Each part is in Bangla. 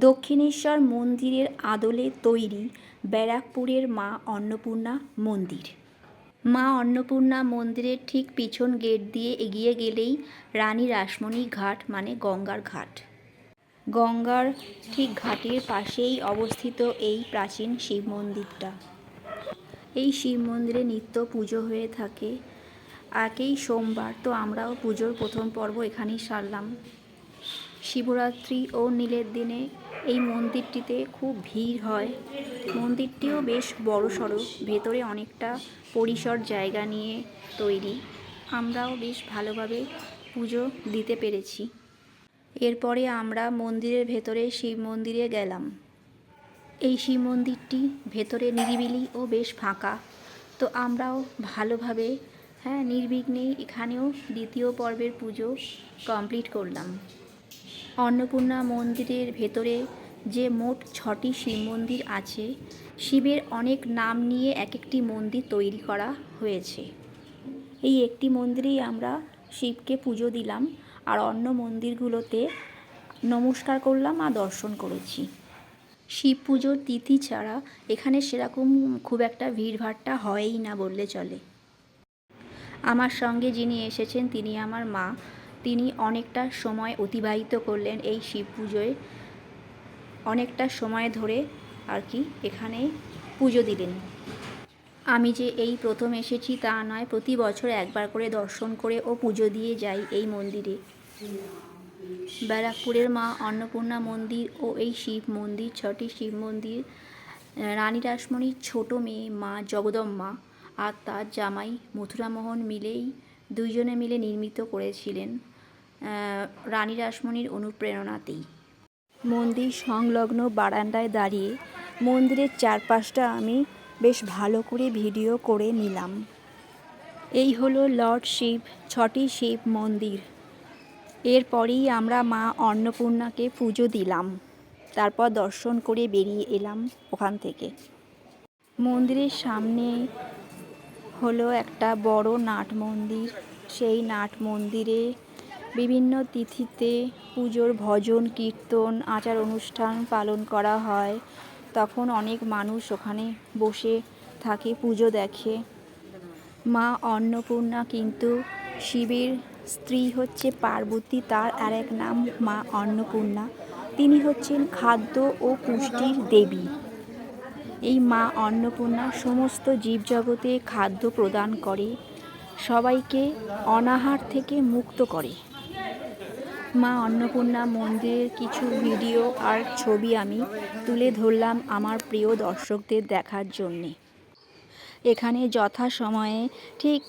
দক্ষিণেশ্বর মন্দিরের আদলে তৈরি ব্যারাকপুরের মা অন্নপূর্ণা মন্দির। মা অন্নপূর্ণা মন্দিরের ঠিক পিছন গেট দিয়ে এগিয়ে গেলেই রানী রাসমণি ঘাট মানে গঙ্গার ঘাট। গঙ্গার ঠিক ঘাটের পাশেই অবস্থিত এই প্রাচীন শিব মন্দিরটা। এই শিব মন্দিরে নিত্য পুজো হয়ে থাকে। একই সোমবার তো আমরাও পুজোর প্রথম পর্ব এখানেই সারলাম। শিবরাত্রি ও নীলের দিনে এই মন্দিরটিতে খুব ভিড় হয়। মন্দিরটিও বেশ বড়সড়, ভেতরে অনেকটা পরিসর জায়গা নিয়ে তৈরি। আমরাও বেশ ভালোভাবে পুজো দিতে পেরেছি। এরপরে আমরা মন্দিরের ভেতরে শিব মন্দিরে গেলাম। এই শিব মন্দিরটি ভেতরে নিরিবিলি ও বেশ ফাঁকা, তো আমরাও ভালোভাবে নির্বিঘ্নেই এখানেও দ্বিতীয় পর্বের পুজো কমপ্লিট করলাম। অন্নপূর্ণা মন্দিরের ভেতরে যে মোট 6টি শিব মন্দির আছে, শিবের অনেক নাম নিয়ে এক একটি মন্দির তৈরি করা হয়েছে। এই একটি মন্দিরেই আমরা শিবকে পুজো দিলাম, আর অন্য মন্দিরগুলোতে নমস্কার করলাম আর দর্শন করেছি। শিব পুজোর তিথি ছাড়া এখানে সেরকম খুব একটা ভিড়ভাট্টা হয়ই না বললে চলে। আমার সঙ্গে যিনি এসেছেন তিনি আমার মা। তিনি অনেকটা সময় অতিবাহিত করলেন এই শিব পুজোয়, অনেকটা সময় ধরে আর কি এখানে পুজো দিলেন। আমি যে এই প্রথম এসেছি তা নয়, প্রতি বছর একবার করে দর্শন করে ও পুজো দিয়ে যাই এই মন্দিরে। ব্যারাকপুরের মা অন্নপূর্ণা মন্দির ও এই শিব মন্দির, 6টি শিব মন্দির রানী রাসমণির ছোট মেয়ে মা জগদম্মা আর তার জামাই মথুরামোহন মিলেই দুইজনে মিলে নির্মিত করেছিলেন রানী রাসমণির অনুপ্রেরণাতেই। মন্দির সংলগ্ন বারান্দায় দাঁড়িয়ে মন্দিরের চারপাশটা আমি বেশ ভালো করে ভিডিও করে নিলাম। এই হলো লর্ড শিব, 6টি শিব মন্দির। এরপরেই আমরা মা অন্নপূর্ণাকে পুজো দিলাম, তারপর দর্শন করে বেরিয়ে এলাম ওখান থেকে। মন্দিরের সামনে হলো একটা বড় নাট মন্দির। সেই নাট মন্দিরে বিভিন্ন তিথিতে পুজোর ভজন কীর্তন আচার অনুষ্ঠান পালন করা হয়। তখন অনেক মানুষ ওখানে বসে থাকে, পুজো দেখে। মা অন্নপূর্ণা কিন্তু শিবের স্ত্রী হচ্ছে পার্বতী, তার আরেক নাম মা অন্নপূর্ণা। তিনি হচ্ছেন খাদ্য ও পুষ্টির দেবী। এই মা অন্নপূর্ণা সমস্ত জীবজগতে খাদ্য প্রদান করে, সবাইকে অনাহার থেকে মুক্ত করে। মা অন্নপূর্ণা মন্দিরের কিছু ভিডিও আর ছবি আমি তুলে ধরলাম আমার প্রিয় দর্শকদের দেখার জন্যে। এখানে যথাসময়ে ঠিক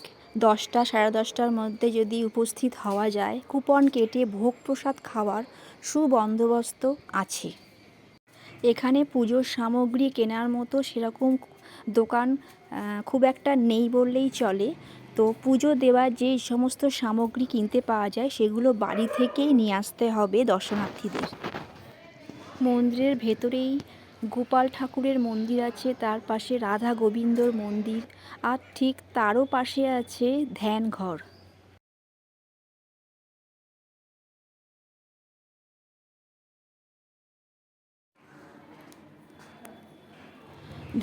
10টা সাড়ে 10টার মধ্যে যদি উপস্থিত হওয়া যায়, কুপন কেটে ভোগ প্রসাদ খাওয়ার সুবন্দোবস্ত আছে। এখানে পুজোর সামগ্রী কেনার মতো সেরকম দোকান খুব একটা নেই বললেই চলে। তো পুজো দেওয়ার যে সমস্ত সামগ্রী কিনতে পাওয়া যায় সেগুলো বাড়ি থেকেই নিয়ে আসতে হবে দর্শনার্থীদের। মন্দিরের ভেতরেই গোপাল ঠাকুরের মন্দির আছে, তার পাশে রাধা গোবিন্দর মন্দির, আর ঠিক তারও পাশে আছে ধ্যানঘর।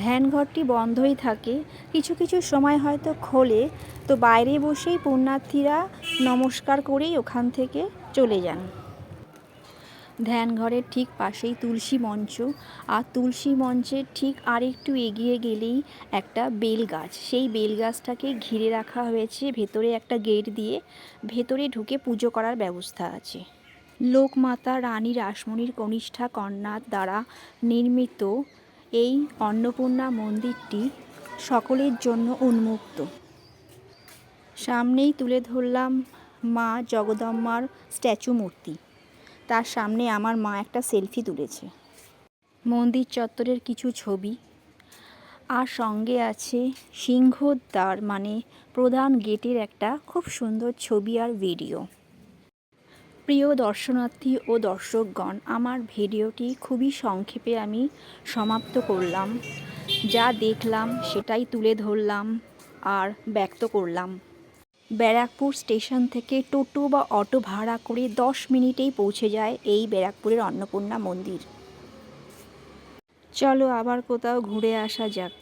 ধ্যানঘরটি বন্ধই থাকে, কিছু কিছু সময় হয়তো খোলে। তো বাইরে বসেই পুণ্যার্থীরা নমস্কার করেই ওখান থেকে চলে যান। ধ্যানঘরের ঠিক পাশেই তুলসী মঞ্চ, আর তুলসী মঞ্চের ঠিক আরেকটু এগিয়ে গেলেই একটা বেল গাছ। সেই বেল গাছটাকে ঘিরে রাখা হয়েছে, ভেতরে একটা গেট দিয়ে ভেতরে ঢুকে পুজো করার ব্যবস্থা আছে। লোকমাতা রানী রাসমণির কনিষ্ঠা কন্যার দ্বারা নির্মিত এই অন্নপূর্ণা মন্দিরটি সকলের জন্য উন্মুক্ত। সামনেই তুলে ধরলাম মা জগদম্মার স্ট্যাচু মূর্তি, তার সামনে আমার মা একটা সেলফি তুলেছে। মন্দির চত্বরের কিছু ছবি, আর সঙ্গে আছে সিংহদ্বার মানে প্রধান গেটের একটা খুব সুন্দর ছবি আর ভিডিও। প্রিয় দর্শনার্থী ও দর্শকগণ, আমার ভিডিওটি খুবই সংক্ষেপে আমি সমাপ্ত করলাম। যা দেখলাম সেটাই তুলে ধরলাম আর ব্যক্ত করলাম। ব্যারাকপুর স্টেশন থেকে টোটো বা অটো ভাড়া করে 10 মিনিটেই পৌঁছে যায় এই ব্যারাকপুরের অন্নপূর্ণা মন্দির। চলো আবার কোথাও ঘুরে আসা যাক।